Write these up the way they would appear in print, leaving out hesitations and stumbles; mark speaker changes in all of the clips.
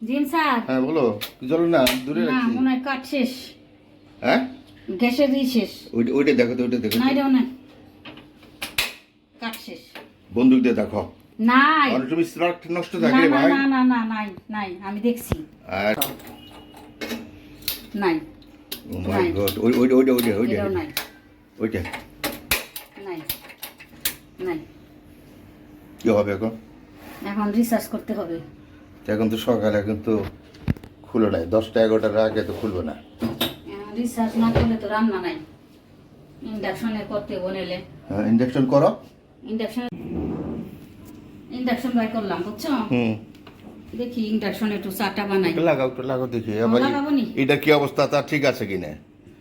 Speaker 1: Gym sir.
Speaker 2: হ্যাঁ বলো, চলো না দূরে
Speaker 1: না
Speaker 2: রাখছি।
Speaker 1: মনে হয় কাঠ শেষ।
Speaker 2: হ্যাঁ
Speaker 1: গ্যাসের শেষ।
Speaker 2: ওইটা দেখো তো, ওইটা দেখো
Speaker 1: না এটাও নাই, কাঠ শেষ।
Speaker 2: বন্দুক দিয়ে দেখো।
Speaker 1: নাই
Speaker 2: অনেক সময় স্পার্ক নষ্ট
Speaker 1: না
Speaker 2: থাকে রে
Speaker 1: না
Speaker 2: ভাই।
Speaker 1: না না না নাই নাই আমি দেখছি
Speaker 2: আর
Speaker 1: নাই
Speaker 2: ও মাই গড, ওইটা
Speaker 1: এটাও নাই
Speaker 2: ওইটা
Speaker 1: নাই নাই।
Speaker 2: কি হবে এখন?
Speaker 1: এখন রিসার্চ করতে হবে।
Speaker 2: এখন তো সকালে, এখন তো খুলো নাই, 10টা 11টার আগে তো খুলবে না।
Speaker 1: রিসার্চ না করলে তো রান্না নাই। ইন্ডাকশনে করতে বনেলে
Speaker 2: হ্যাঁ ইন্ডাকশন করো।
Speaker 1: ইন্ডাকশন বাই করলাম বুঝছো। দেখি ইন্ডাকশনে একটু চাটা বানাই।
Speaker 2: একটু লাগাও দেখি আবার
Speaker 1: লাগাবো নি?
Speaker 2: এটা কি অবস্থা, তা ঠিক আছে কিনা।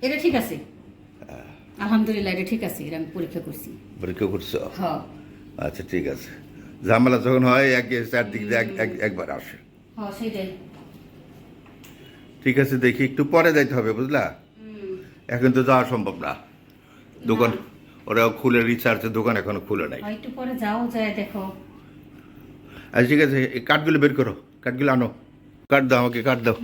Speaker 1: এটা ঠিক আছে, আলহামদুলিল্লাহ এটা ঠিক আছে। এটা আমি পরীক্ষা করছি।
Speaker 2: পরীক্ষা করছো?
Speaker 1: হ্যাঁ
Speaker 2: আচ্ছা ঠিক আছে। ঝামেলা যখন হয় চারদিক দিয়ে একবার আসে।
Speaker 1: হ্যাঁ সেটাই।
Speaker 2: ঠিক আছে, দেখি একটু পরে যাইতে হবে বুঝলা। এখন তো যাওয়া সম্ভব না, দোকান ওরা খুলে রিচার্জের দোকান এখনো খুলে নাই।
Speaker 1: একটু পরে যাও, যায় দেখো।
Speaker 2: আচ্ছা ঠিক আছে, এই কাঠগুলো বের করো, কাঠগুলো আনো, কাঠ দাও আমাকে, কাঠ দাও।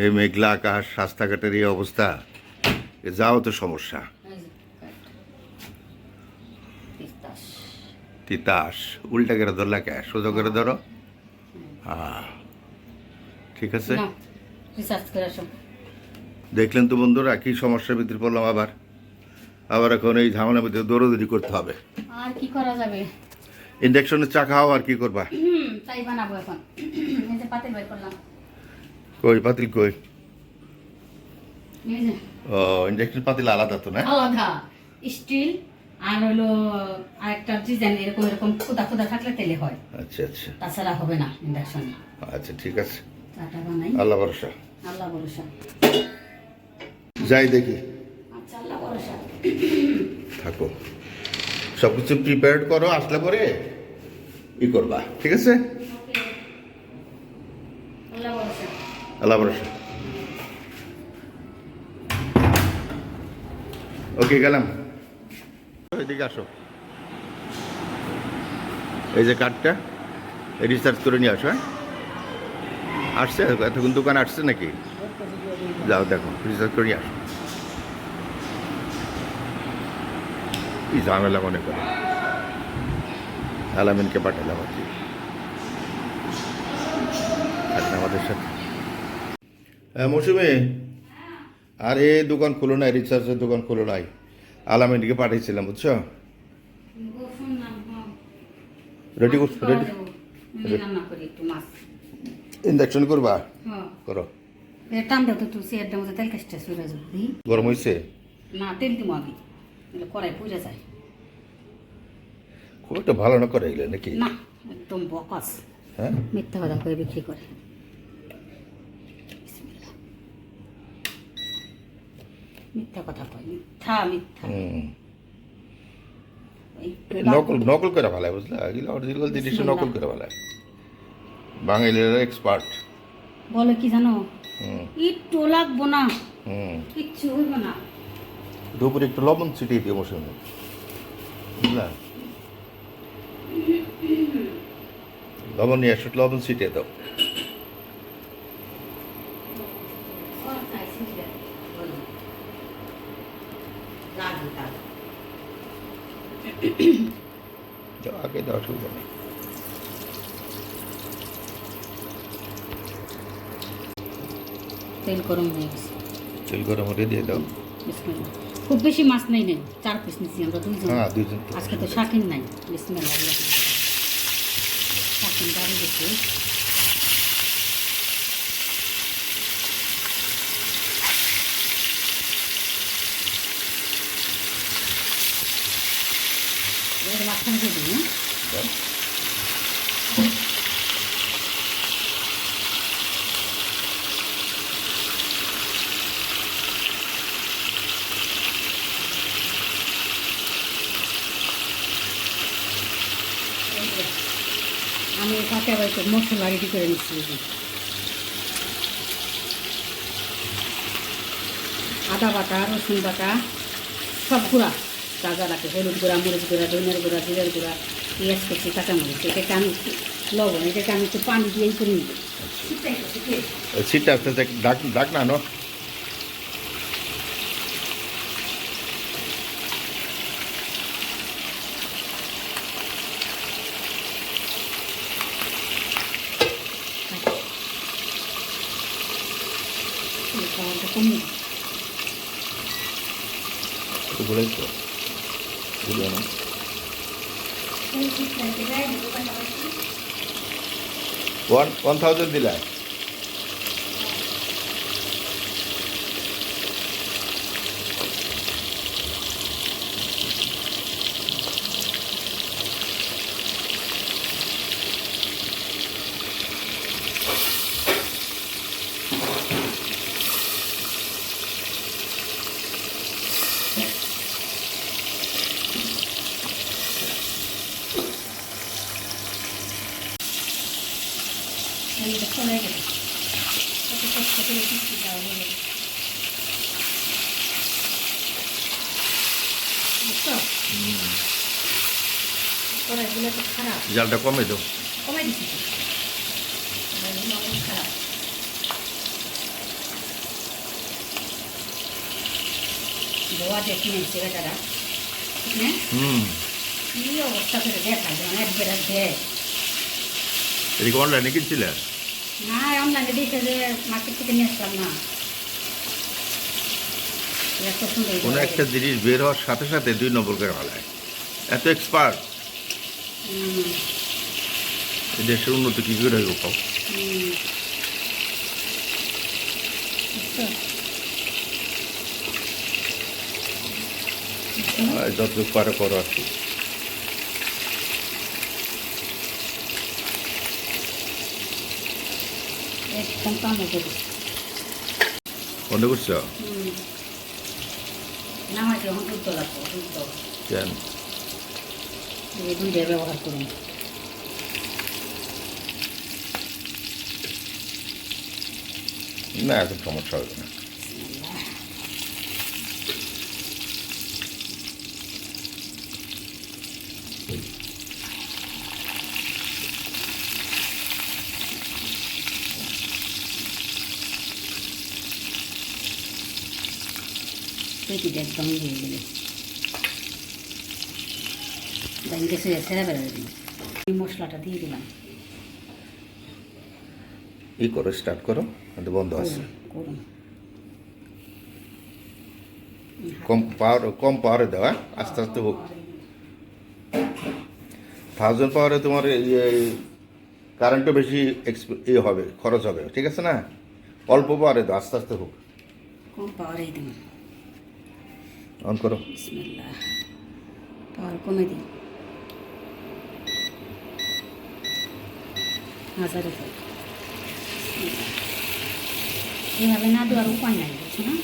Speaker 2: এই মেঘলা আকাশ, রাস্তাঘাটের এই অবস্থা, যাও তো সমস্যা। তিতাস উল্টা করে ধরলা কে, সোজা করে ধরো। হ্যাঁ ঠিক আছে। দেখলেন তো বন্ধুরা, কি সমস্যার ভিতরে পড়লাম আবার এখন এই ঝামেলার ভিতরে দৌড়াদৌড়ি করতে হবে।
Speaker 1: আর কি করা যাবে?
Speaker 2: ইন্ডাকশনের চা খাও, আর কি করবা?
Speaker 1: তাই বানাবো এখন। এই যে পাতিল বের করলাম।
Speaker 2: কই পাতিল কই?
Speaker 1: এই যে
Speaker 2: ও ইন্ডাকশন পাতিল আলাদা তো না?
Speaker 1: আলাদা স্টিল, আর হলো আরেকটা ডিজাইন এরকম এরকম খোদা খোদা থাকলে তেলে হয়।
Speaker 2: আচ্ছা আচ্ছা
Speaker 1: তাছাড়া হবে না ইন্ডাকশন।
Speaker 2: আচ্ছা ঠিক আছে,
Speaker 1: চাটা বানাই।
Speaker 2: আল্লাহ ভরসা।
Speaker 1: আল্লাহ ভরসা।
Speaker 2: যাই দেখি।
Speaker 1: আচ্ছা আল্লাহ ভরসা।
Speaker 2: থাকো, সব কিছু প্রিপেয়ার্ড করো, আসলে পরে ই করবা, ঠিক আছে?
Speaker 1: আল্লাহ ভরসা।
Speaker 2: আল্লাহ ভরসা। ওকে গেলাম। এদিকে আসো, এই যে কার্ডটা রিসার্চ করে নিয়ে আসো। হ্যাঁ আসছে এতক্ষণ, দোকান আসছে নাকি? যাও দেখো, রিসার্চ করে নিয়ে আসো। কি ঝামেলা মনে করে আলামিনকে পাঠালাম আর কি, আমাদের সাথে। মৌসুমি, আর এই দোকান খুলো নাই, রিচার্জের দোকান খুলো নাই, আলামিনকে পাঠিয়েছিলাম বুঝছো। রেডি করছো? রেডি
Speaker 1: রান্না করি একটু মাছ।
Speaker 2: ইন্ডাকশন করবা?
Speaker 1: হ্যাঁ
Speaker 2: করো।
Speaker 1: টান দাও তো একটু, চেয়ারটার মধ্যে তেল কাজটা সরে যাবে।
Speaker 2: গরম হয়েছে?
Speaker 1: না তেল দিব আগে, কড়াই পুড়ে যায়।
Speaker 2: খুব একটা ভালো না করে এগুলো নাকি?
Speaker 1: না একদম বকাস।
Speaker 2: হ্যাঁ
Speaker 1: মিথ্যা কথা করে বিক্রি করে। মিথ্যা কথা কয়, মিথ্যা মিথ্যা।
Speaker 2: নকল করে ভালো বুঝলা, এগুলো অরিজিনাল জিনিস নকল করে ভালো। বাঙালিরা এক্সপার্ট।
Speaker 1: বলে কি জানো, একটু লাগবো না, কিচ্ছু হইব না।
Speaker 2: দুপুরে একটু লবণ ছিটিয়ে দিও মৌসুমি, বুঝলা? লবণ নিয়ে আসো, লবণ ছিটিয়ে দাও। আগে দাও, অসুবিধা নেই।
Speaker 1: তেল গরম হয়ে গেছে।
Speaker 2: তেল গরম হতে দিয়ে দাও।
Speaker 1: বিসমিল্লাহ। খুব বেশি মাছ নেই নেই, 4 পিস নিচ্ছি আমরা দুইজন।
Speaker 2: হ্যাঁ দুইজন।
Speaker 1: আজকে তো শাকিন নাই। বিসমিল্লাহ। শাকিন বাড়ি গেছে। মাঝখানে দিয়ে দিই। আমি ফাঁকে আবার একটু মশলা রেডি করে নিচ্ছি। আদা বাটা, রসুন বাটা, সব গুঁড়া যা যা রাখে, হলুদ গুঁড়া, মরিচ গুঁড়া, ধনিয়ার গুঁড়া, জিরার গুঁড়া, পেঁয়াজ কুচি, কাঁচামরিচ, এটাকে আমি লবণ এটাকে আমি একটু পানি দিয়েই করে নিব
Speaker 2: সিটটা আস্তে আস্তে ডাক ডাক না নো
Speaker 1: খাবারটা কমিয়ে
Speaker 2: বলেই তো বুঝলো না 1000 দিলা
Speaker 1: এটা চলে গেছে কত কষ্ট করে কিছু দেওয়া হয়ে গেছে বুঝছো কড়াইগুলো তো খারাপ
Speaker 2: জালটা কমে দাও
Speaker 1: কমাই দিচ্ছি তো কড়াইগুলো অনেক খারাপ ধোয়া দিয়ে কিনেছে বেটারা ঠিক না কি অবস্থা করে দেখা যায় একবার দেয়
Speaker 2: এদিকে অনলাইনে কিনছিলে
Speaker 1: না অনলাইনে দেখে যে মার্কেট থেকে নিয়ে আসলাম না এত সুন্দর
Speaker 2: কোনো একটা জিনিস বের হওয়ার সাথে সাথে 2 নম্বর করে ভালায় এত এক্সপার্ট এই দেশের উন্নতি কি করে হইব পাও যতটুকু পারে করো আর কি
Speaker 1: একদম কামো করি
Speaker 2: বন্ধ করছো
Speaker 1: নামাজ যখন দুধ লাগবো দুধ
Speaker 2: কেন
Speaker 1: এই দুধের ব্যবহার করুন
Speaker 2: না এখন সমস্যা হবে না
Speaker 1: পেটিটা একদম দিয়ে দিলে ব্যাংকে ছেড়ে বেড়ে দিলাম মশলাটা দিয়ে দিলাম
Speaker 2: ই করো স্টার্ট করো কিন্তু বন্ধ আছে
Speaker 1: করুন
Speaker 2: কম পাওয়ারে দেওয়া আস্তে আস্তে হোক 1000 পাওয়ারে তোমার কারেন্টও বেশি হবে খরচ হবে ঠিক আছে না অল্প পাওয়ারে দাও আস্তে আস্তে হোক
Speaker 1: কম পাওয়ারেই দিন
Speaker 2: অন করো
Speaker 1: বিসমিল্লাহ পাওয়ার কমে দিন হাজারে এভাবে না দেওয়ার উপায় নাই বুঝছো না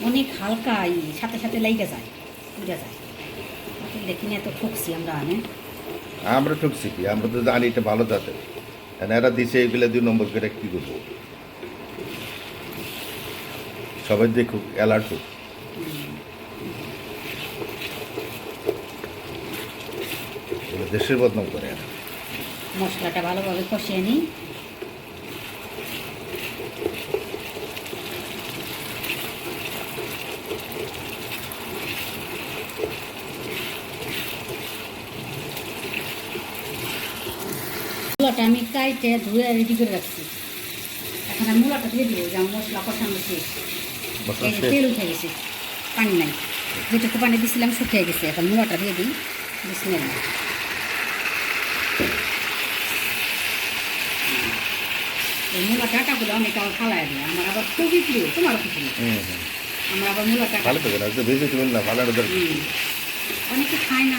Speaker 1: অনেক হালকা সাথে সাথে লেগে যায় উড়ে যায় দেখি না তো ঠকছি আমরা
Speaker 2: আমরা ঠকছি কি আমরা তো জানি এটা ভালো জাতের এরা দিছে এগুলো 2 নম্বর করে কি করবো সবাই দেখুক অ্যালার্ট হোক দেশের বদনাম করে
Speaker 1: মশলাটা ভালোভাবে কষিয়ে নিই মূলাটা আমি কাইটে ধুয়ে রেডি করে রাখছি এখন আমি মূলাটা দিয়ে দিব যে আমার মশলা কষানো শেষ এই যে তেল উঠে গেছে পানি নাই যেটুকু পানি দিয়েছিলাম শুকিয়ে গেছে এখন মূলাটা দিয়ে দিই বিসমিল্লাহ এই মূলা ডাটাগুলো অনেকে আমার ফালায় দেয় আমার আবার খুবই প্রিয় তোমারও খুব প্রিয় আমার আবার মূলা ডাটা
Speaker 2: ভালো থাকে না ভেজিটেবল না ভালো
Speaker 1: অনেকে খায় না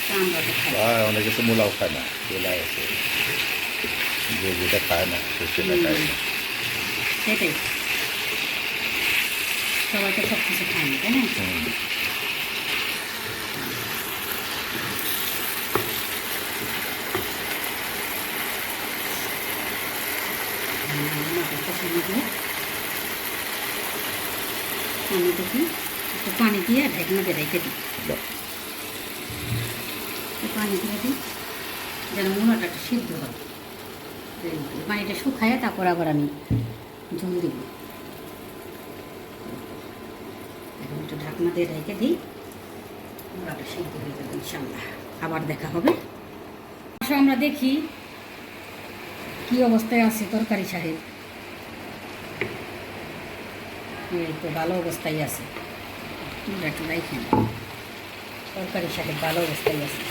Speaker 1: তা আমরা তো খাই
Speaker 2: অনেকে তো মূলাও খায় না মূলা আছে যেটা খায় না সেটা খায় না
Speaker 1: সেটাই সবাই তো সব কিছু খায় না তাই না পানি দেখি একটু পানি দিয়ে ঢেকনা দিয়ে রেখে দিই পানি দিয়ে দিই যেন মূলাটা একটু সিদ্ধ হয়। পানিটা শুকায় তারপর আবার আমি ঝোল দিব। এখন একটু ঢাকনা দিয়ে রেখে দিই, মূলাটা সিদ্ধ হয়ে যাবে ইনশাল্লাহ। আবার দেখা হবে। আসো আমরা দেখি কি অবস্থায় আছে তরকারি সাহেব। এই তো ভালো অবস্থায় আছে, একটু রাইখেন। তরকারি সাহেব ভালো অবস্থায় আছে।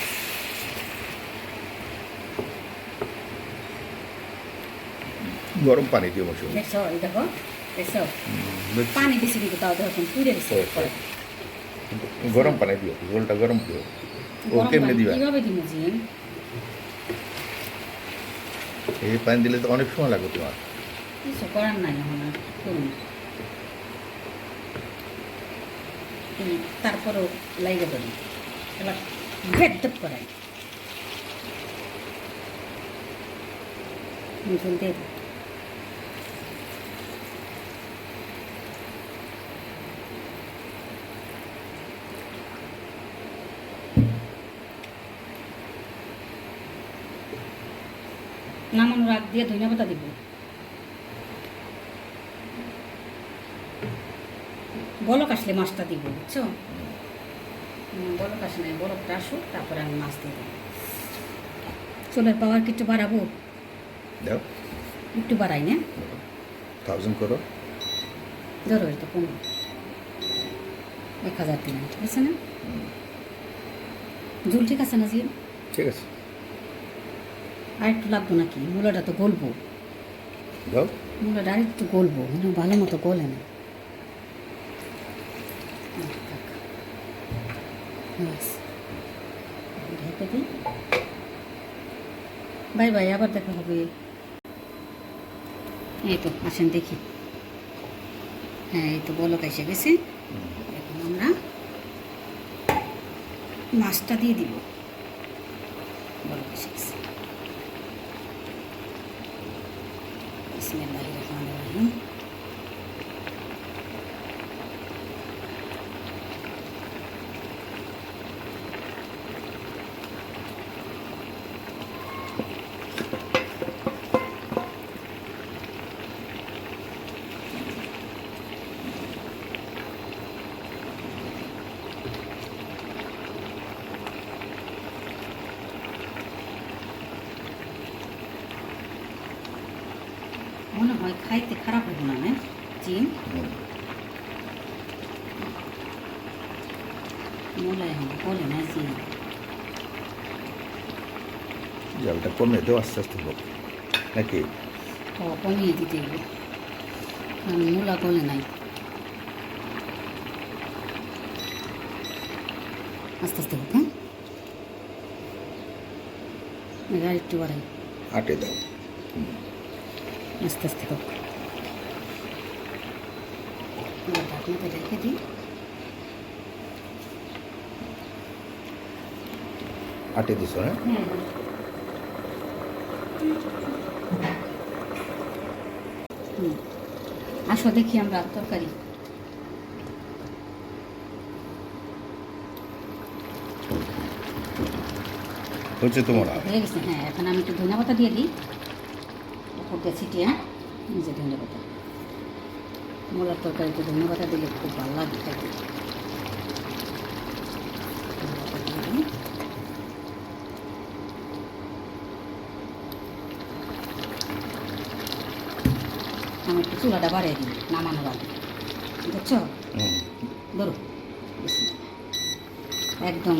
Speaker 2: গরম পানি দিও মৌসুমি।
Speaker 1: দেখছো, এই দেখো, দেখছো
Speaker 2: দেখছি।
Speaker 1: পানি দিছি কিন্তু তাও দেখো পুড়ে দিচ্ছে।
Speaker 2: গরম পানি দিও, ঝোলটা গরম দিও। ও কেমনে দিবা?
Speaker 1: কিভাবে দিব জিম?
Speaker 2: এই পানি দিলে তো অনেক সময় লাগবে তোমার।
Speaker 1: কিছু করার নাই, এখন আর করুন। তারপরেও লাইগে ধরি, এবার ভেদ করাই ঝোল দিয়ে দিই। নামানোর আগ দিয়ে ধনিয়া পাতা দিব। বলক আসলে মাছটা দিব, বুঝছো? বলক আসে নাই, বলকটা আসুক তারপরে আমি মাছ দিয়ে দেবো। চুলের পাওয়ার কি একটু বাড়াবো?
Speaker 2: দাও,
Speaker 1: একটু বাড়াই না?
Speaker 2: 1000 করো।
Speaker 1: ধরো, এটা 1000 দিলাম, ঠিক আছে না? ঝোল ঠিক আছে না জি?
Speaker 2: ঠিক আছে,
Speaker 1: আর একটু লাগবো নাকি? মূলাটা তো গলবো,
Speaker 2: দাও।
Speaker 1: মূলাটা আর একটু গলবো, ভালো মতো গলে না। ঢেকে দিই। বাই বাই, আবার দেখা হবে। এই তো আসেন দেখি। হ্যাঁ, এই তো বলক এসে গেছে। এখন আমরা মাছটা দিয়ে দিব। বলক এসে গেছে। বিসমিল্লাহির রহমানির রহিম। মনে হয় খাইতে খারাপ হবে না, না চিন? মনে হয় বলে না চিন।
Speaker 2: জলটা কমে দাও, আস্তে আস্তে হোক নাকি?
Speaker 1: ও কমিয়ে দিতে হবে, কারণ মূলা গলে নাই। আস্তে আস্তে হোক। হ্যাঁ, আর একটু বাড়াই,
Speaker 2: আটে দাও।
Speaker 1: আস্তে আস্তে হোক। এবার ঢাকনাতে রেখে দিই।
Speaker 2: আটে দিছো না?
Speaker 1: হ্যাঁ, আসো দেখি আমরা তরকারি।
Speaker 2: হচ্ছে তোমার?
Speaker 1: হয়ে গেছে। হ্যাঁ, এখন আমি একটু ধনিয়া পাতা দিয়ে দিই উপর দিয়ে ছিটিয়ে। নিজে ধনিয়া পাতা, মূলার তরকারিতে ধনিয়া পাতা দিলে খুব ভালো লাগে খাইতে। আমি একটু চুলাটা বাড়িয়ে দিই নামানোর আগে, বুঝছো? ধরো, একদম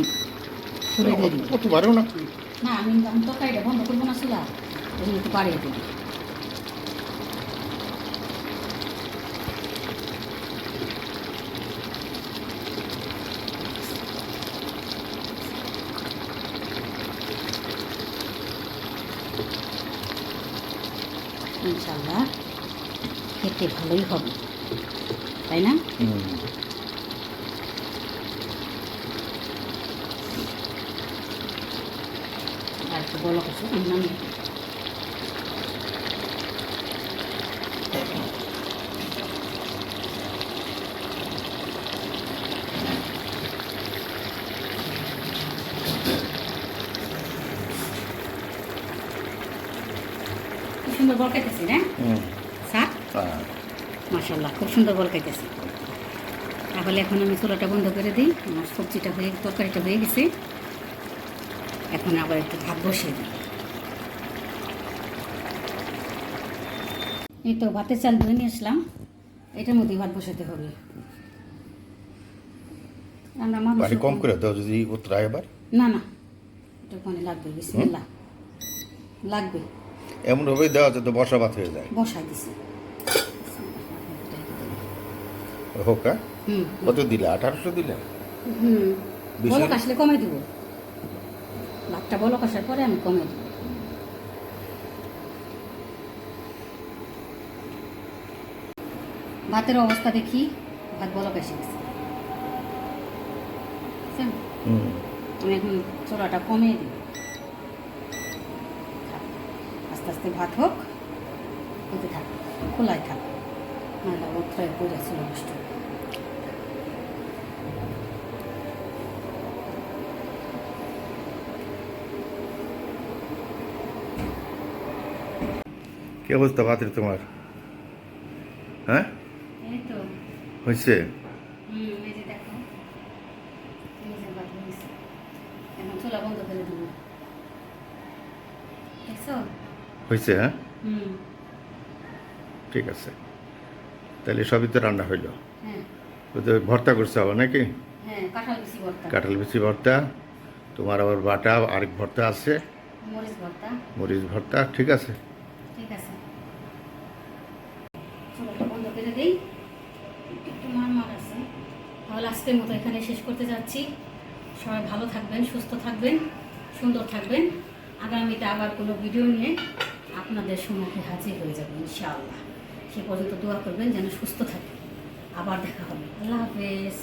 Speaker 1: ফুলে দিয়ে দিই।
Speaker 2: কত পারো না?
Speaker 1: না, আমি তরকারিটা বন্ধ করবো না, চুলা ওই জন্য একটু বাড়িয়ে দিই। ইনশাল্লাহ খেতে ভালোই হবে, তাই না? আর একটু বলো কিছু নামি। সুন্দর বল খাইতেছি না
Speaker 2: হুম
Speaker 1: স্যার
Speaker 2: হ্যাঁ
Speaker 1: মাশাআল্লাহ খুব সুন্দর বল খাইতেছি তাহলে এখন আমি চুলাটা বন্ধ করে দিই আমার সবজিটা হয়ে তরকারিটা হয়ে গেছে এখন আবার একটু ভাত বসিয়ে দিই এই তো ভাতের চাল ধুয়ে নিয়ে আসলাম এটার মধ্যেই ভাত বসাতে হবে আমরা মানুষ
Speaker 2: পানি কম করে দাও যদি উতরায় এবার
Speaker 1: না না এটা ওখানে লাগবে বিসমিল্লাহ লাগবে
Speaker 2: এমনভাবে দেওয়া যাতে বসা ভাত হয়ে যায়
Speaker 1: বসাই দিছি
Speaker 2: হোক হ্যাঁ
Speaker 1: হুম
Speaker 2: কত দিলে 1800 দিলে
Speaker 1: হুম
Speaker 2: বেশি?
Speaker 1: বলক আসলে কমে দিব ভাতটা বলক আসার পরে আমি কমে দিব ভাতের অবস্থা দেখি ভাত বলক এসে গেছে বুঝছেন?
Speaker 2: হুম
Speaker 1: আমি এখন চোলাটা কমিয়ে দিই আস্তে আস্তে ভাত হোক হতে থাক খোলাই থাক নাহলে ওঠায় পড়ে ছিল নষ্ট
Speaker 2: কি অবস্থা ভাতের তোমার হ্যাঁ
Speaker 1: এই তো
Speaker 2: হয়েছে
Speaker 1: এই যে দেখো এই যে ভাত হয়েছে এখন চোলা বন্ধ করে দেবো দেখছো
Speaker 2: হয়েছে হ্যাঁ
Speaker 1: হুম
Speaker 2: ঠিক আছে তাহলে সবই তো রান্না হইল
Speaker 1: হ্যাঁ
Speaker 2: ওই তো ভর্তা করছে আবার নাকি
Speaker 1: হ্যাঁ কাঁঠাল বিচি ভর্তা
Speaker 2: কাঁঠাল বিচি ভর্তা তোমার আবার বাটা আরেক ভর্তা আছে
Speaker 1: মরিচ ভর্তা
Speaker 2: মরিচ ভর্তা ঠিক আছে
Speaker 1: ঠিক আছে চোলাটা বন্ধ করে দিই একটু মার আছে তাহলে আজকের মতো এখানে শেষ করতে যাচ্ছি সবাই ভালো থাকবেন সুস্থ থাকবেন সুন্দর থাকবেন আগামীতে আবার কোনো ভিডিও নিয়ে আপনাদের সম্মুখে হাজির হয়ে যাবেন ইনশাআল্লাহ সে পর্যন্ত দোয়া করবেন যেন সুস্থ থাকে আবার দেখা হবে আল্লাহ হাফেজ